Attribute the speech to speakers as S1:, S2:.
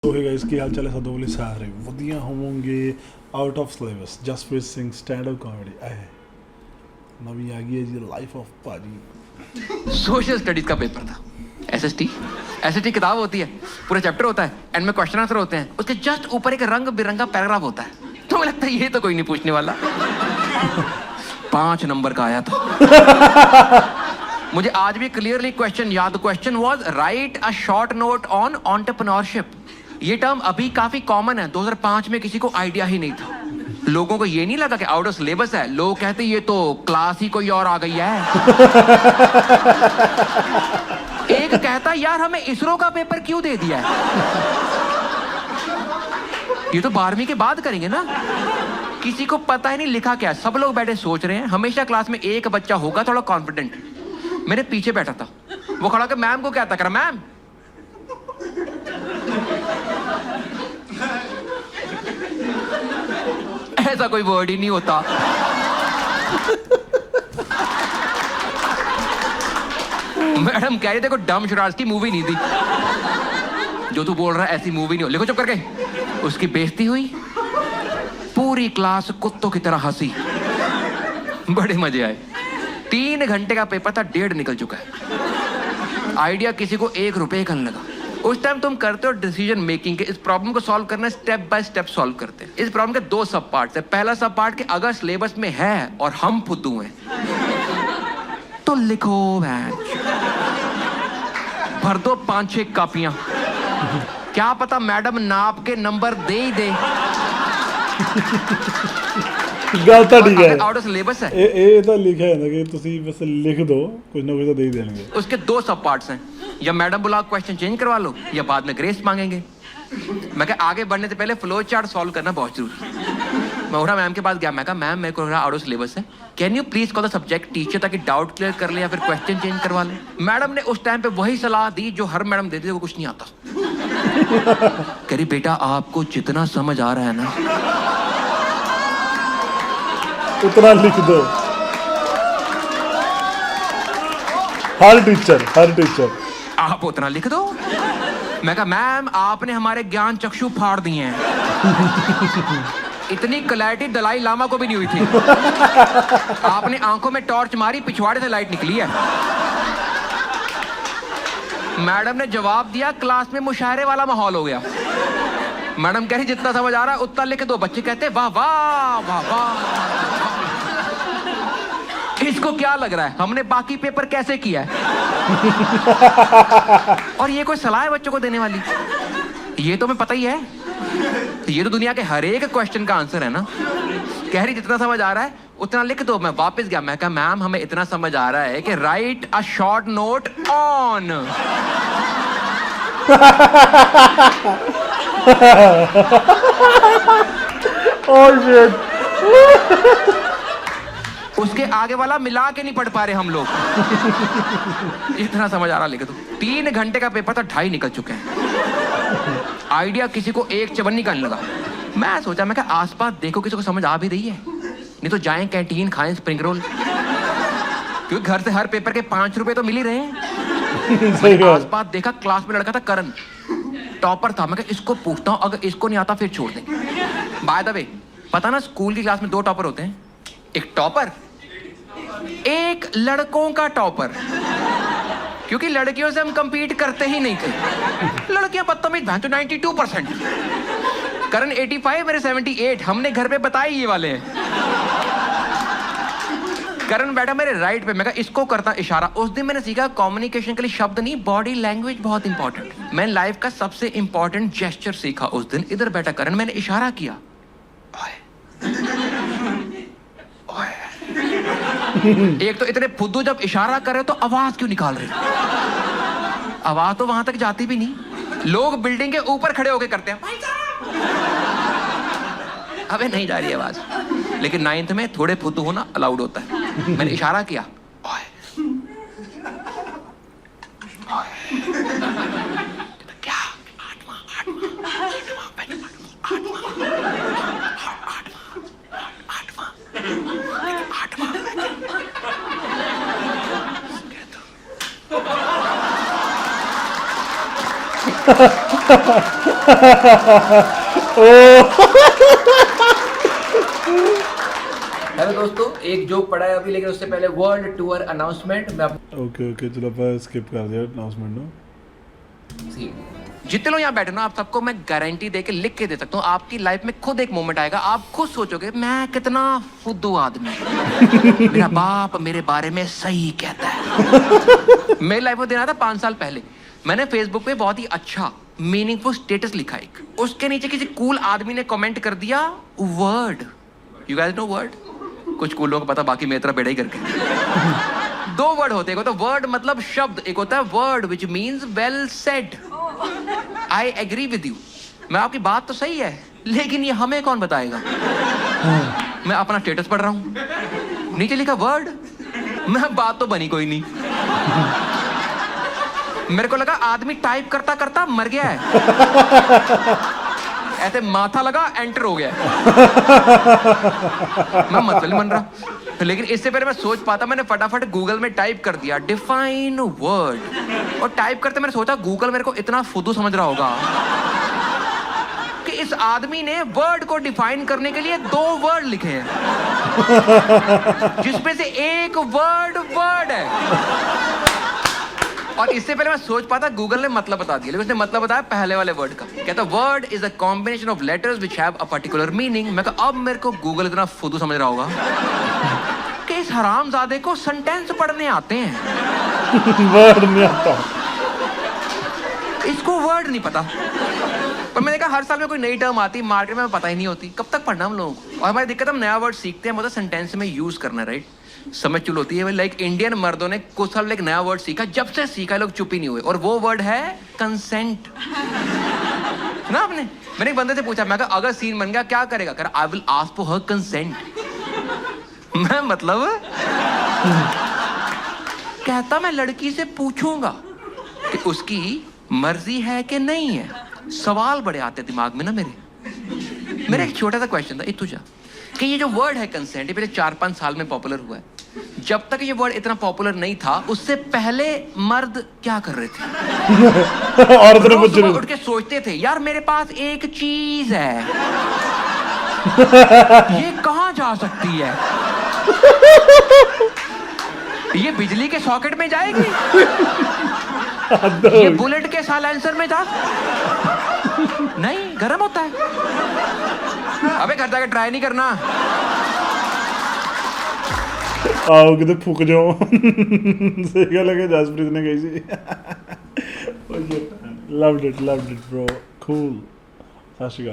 S1: तो है गाइस की हाल चाल है सब बोले सारे वधिया होवोंगे out of syllabus Jaspreet Singh stand up comedy आए नवी आ गई है जी लाइफ ऑफ पाजी।
S2: सोशल स्टडीज का पेपर था। एसएसटी किताब होती है, पूरा चैप्टर होता है, एंड में क्वेश्चन आंसर होते हैं, उसके जस्ट ऊपर एक रंग बिरंगा पैराग्राफ होता है। तो मुझे लगता है ये तो कोई नहीं पूछने वाला। 5 नंबर का आया था। मुझे आज भी क्लियरली क्वेश्चन याद। Question was right a short note on entrepreneurship. ये टर्म अभी काफी कॉमन है, 2005 में किसी को आइडिया ही नहीं था। लोगों को ये नहीं लगा कि आउट ऑफ सिलेबस है। लोग कहते ये तो क्लास ही कोई और आ गई है। एक कहता यार हमें इसरो का पेपर क्यों दे दिया है, ये तो 12वीं के बाद करेंगे ना। किसी को पता ही नहीं लिखा क्या है। सब लोग बैठे सोच रहे हैं। हमेशा क्लास में एक बच्चा होगा थोड़ा कॉन्फिडेंट, मेरे पीछे बैठा था। वो खड़ा कर मैम को कहता कर मैम ऐसा कोई वर्ड ही नहीं होता। मैडम कह रही देखो डम शराज की मूवी नहीं थी, जो तू बोल रहा है ऐसी मूवी नहीं हो। लिखो चुप करके। उसकी बेइज्जती हुई, पूरी क्लास कुत्तों की तरह हंसी, बड़े मजे आए। 3 घंटे का पेपर था, 1.5 निकल चुका है। आइडिया किसी को 1 रुपए का नहीं लगा। उस टाइम तुम करते हो डिसीजन मेकिंग के। इस प्रॉब्लम को सॉल्व करना स्टेप बाय स्टेप सॉल्व करते हैं। इस प्रॉब्लम के 2 सब पार्ट्स है। पहला सब पार्ट कि अगर सिलेबस में है और हम फुद्दू हैं तो लिखो भर दो 5-6 कापियां। क्या पता मैडम नाप के नंबर दे ही दे।
S1: ਗੱਲ ਤਾਂ ਠੀਕ ਹੈ।
S2: आउट ऑफ सिलेबस है।
S1: ਇਹ ਤਾਂ ਲਿਖਿਆ ਹੈ ਨਾ ਕਿ ਤੁਸੀਂ ਬਸ ਲਿਖ ਦੋ, कुछ ना कुछ तो दे ही देंगे।
S2: उसके 2 सब पार्ट्स हैं। या मैडम बुला क्वेश्चन चेंज करवा लो, या बाद में ग्रेस मांगेंगे। मैं कहा आगे बढ़ने से पहले फ्लो चार्ट सॉल्व करना बहुत जरूरी। मैं उठा मैम के पास गया। मैं कहा मैम मेरे को आउट ऑफ सिलेबस है, can you please call the subject teacher ताकि डाउट क्लियर कर ले या फिर क्वेश्चन चेंज करवा ले। मैडम ने उस टाइम पे वही सलाह दी जो हर मैडम देती थी, वो कुछ नहीं आता। कह रही बेटा आपको जितना समझ आ रहा है ना
S1: उतना लिख दो। हर टीचर
S2: आप उतना लिख दो। मैं कहा मैम आपने हमारे ज्ञान चक्षु फाड़ दिए हैं। इतनी क्लैरिटी दलाई लामा को भी नहीं हुई थी। आपने आंखों में टॉर्च मारी, पिछवाड़े से लाइट निकली है। मैडम ने जवाब दिया, क्लास में मुशायरे वाला माहौल हो गया। मैडम कह रही जितना समझ आ रहा है उतना लिख दो। बच्चे कहते वाह वाह वाह वाह। इसको क्या लग रहा है हमने बाकी पेपर कैसे किया है? और ये कोई सलाह है बच्चों को देने वाली? ये तो हमें पता ही है, ये तो दुनिया के हर एक क्वेश्चन का आंसर है ना। कह रही जितना समझ आ रहा है उतना लिख दो। मैं वापस गया। मैं कहा मैम हमें इतना समझ आ रहा है कि right a short note on. उसके आगे वाला मिला के नहीं पढ़ पा रहे हम लोग। इतना समझ आ रहा लिख दो। 3 घंटे का पेपर था, 2.5 निकल चुके हैं। आइडिया किसी को 1 चवन्नी का नहीं लगा। मैं सोचा मैं कहा आसपास देखो किसी को समझ आ भी रही है, नहीं तो जाएं कैंटीन खाएं स्प्रिंग रोल, क्योंकि घर से हर पेपर के 5 रुपए तो मिल ही रहे हैं। आसपास देखा, क्लास में लड़का था करण, टॉपर था। मैं कहा इसको पूछता हूँ, अगर इसको नहीं आता फिर छोड़ देंगे। बाय द वे पता ना स्कूल की क्लास में 2 टॉपर होते हैं, एक टॉपर एक लड़कों का टॉपर, क्योंकि लड़कियों से हम कंपीट करते ही नहीं थे। लड़कियां बदतमीज भैंस 92%, करण 85 मेरे 78। हमने घर पे बताए ये वाले हैं। करण बैठा मेरे राइट पे। मैं कहा इसको करता इशारा। उस दिन मैंने सीखा कम्युनिकेशन के लिए शब्द नहीं, बॉडी लैंग्वेज बहुत इंपॉर्टेंट। मैंने लाइफ का सबसे इंपॉर्टेंट जेस्चर सीखा उस दिन। इधर बैठा करण, मैंने इशारा किया। एक तो इतने फुद्दू जब इशारा करे तो आवाज क्यों निकाल रहे? आवाज तो वहां तक जाती भी नहीं। लोग बिल्डिंग के ऊपर खड़े होके करते हैं भाई साहब। अबे नहीं जा रही आवाज। लेकिन 9th में थोड़े फुद्दू होना अलाउड होता है। मैंने इशारा किया। क्या? 8वां हेलो दोस्तों, एक जोक पढ़ा है अभी, लेकिन उससे पहले वर्ल्ड टूर अनाउंसमेंट मैं
S1: ओके ओके चलो ਆਪਾਂ स्किप कर दिया अनाउंसमेंट ਨੂੰ
S2: जितने लोग यहाँ बैठे ना, आप सबको मैं गारंटी दे के लिख के दे सकता हूँ, आपकी लाइफ में खुद एक मोमेंट आएगा, आप खुद सोचोगे मैं कितना फुद्दू आदमी मेरा बाप मेरे बारे में सही कहता है। मेरी लाइफ में देना था 5 साल पहले, मैंने फेसबुक पे बहुत ही अच्छा मीनिंगफुल स्टेटस लिखा एक, उसके नीचे किसी कूल आदमी ने कमेंट कर दिया word. You guys know word? कुछ कूल लोगों को पता, बाकी मेरी तरह बेड़ा ही करके। 2 वर्ड होते हैं, एक होता है वर्ड मतलब शब्द, एक होता है word which means well said. I agree with you, मैं आपकी बात तो सही है, लेकिन ये हमें कौन बताएगा? मैं अपना स्टेटस पढ़ रहा हूं, नीचे लिखा वर्ड, मैं बात तो बनी कोई नहीं। मेरे को लगा आदमी टाइप करता करता मर गया है, ऐसे माथा लगा एंटर हो गया। मैं मतलब नहीं बन रहा, लेकिन इससे पहले मैं सोच पाता, मैंने फटाफट गूगल में टाइप कर दिया डिफाइन वर्ड, और टाइप करते मैंने सोचा गूगल मेरे को इतना फुद्दू समझ रहा होगा कि इस आदमी ने वर्ड को डिफाइन करने के लिए 2 वर्ड लिखे हैं, जिसमें से एक वर्ड वर्ड है। और इससे पहले मैं सोच पाता गूगल ने मतलब बता दिया, लेकिन उसने मतलब बताया पहले वाले वर्ड का। कहता word is a combination of letters which have a particular meaning. मैं कहा अब मेरे को गूगल इतना फुद्दू समझ रहा होगा कि इस हरामजादे को सेंटेंस पढ़ने आते हैं,
S1: वर्ड नहीं आता,
S2: इसको वर्ड नहीं पता। पर मैंने कहा हर साल में कोई नई टर्म आती मार्केट में पता ही नहीं होती, कब तक पढ़ना हम लोगों को। और हमारी दिक्कत, हम नया वर्ड सीखते हैं, मतलब सेंटेंस में यूज करना, राइट? समझ चुल होती है। लाइक इंडियन मर्दों ने कुछ साल एक नया वर्ड सीखा, जब से सीखा लोग चुप ही नहीं हुए, और वो वर्ड है कंसेंट। ना आपने, मैंने एक बंदे से पूछा, मैं कहा अगर सीन बन गया क्या करेगा? कर I will ask for her consent. मैं मतलब कहता मैं लड़की से पूछूंगा कि उसकी मर्जी है कि नहीं है। सवाल बड़े आते दिमाग में ना मेरे एक छोटा सा क्वेश्चन था इतुजा, कि ये जो वर्ड है कंसेंट, ये पहले 4-5 साल में पॉपुलर हुआ है। जब तक ये वर्ड इतना पॉपुलर नहीं था, उससे पहले मर्द क्या कर रहे थे?
S1: औरत ने
S2: रोज सुबह उठ के सोचते थे यार मेरे पास एक चीज है, ये कहाँ जा सकती है? ये बिजली के सॉकेट में जाएगी, ये बुलेट के साइलेंसर में जा, नहीं गर्म होता है। अबे घर जाकर ट्राई नहीं करना,
S1: आओ किते फूक जाओ। सही गल है कि जसप्रीत ने कही सी। Loved it bro, cool. सत श्री अकाल।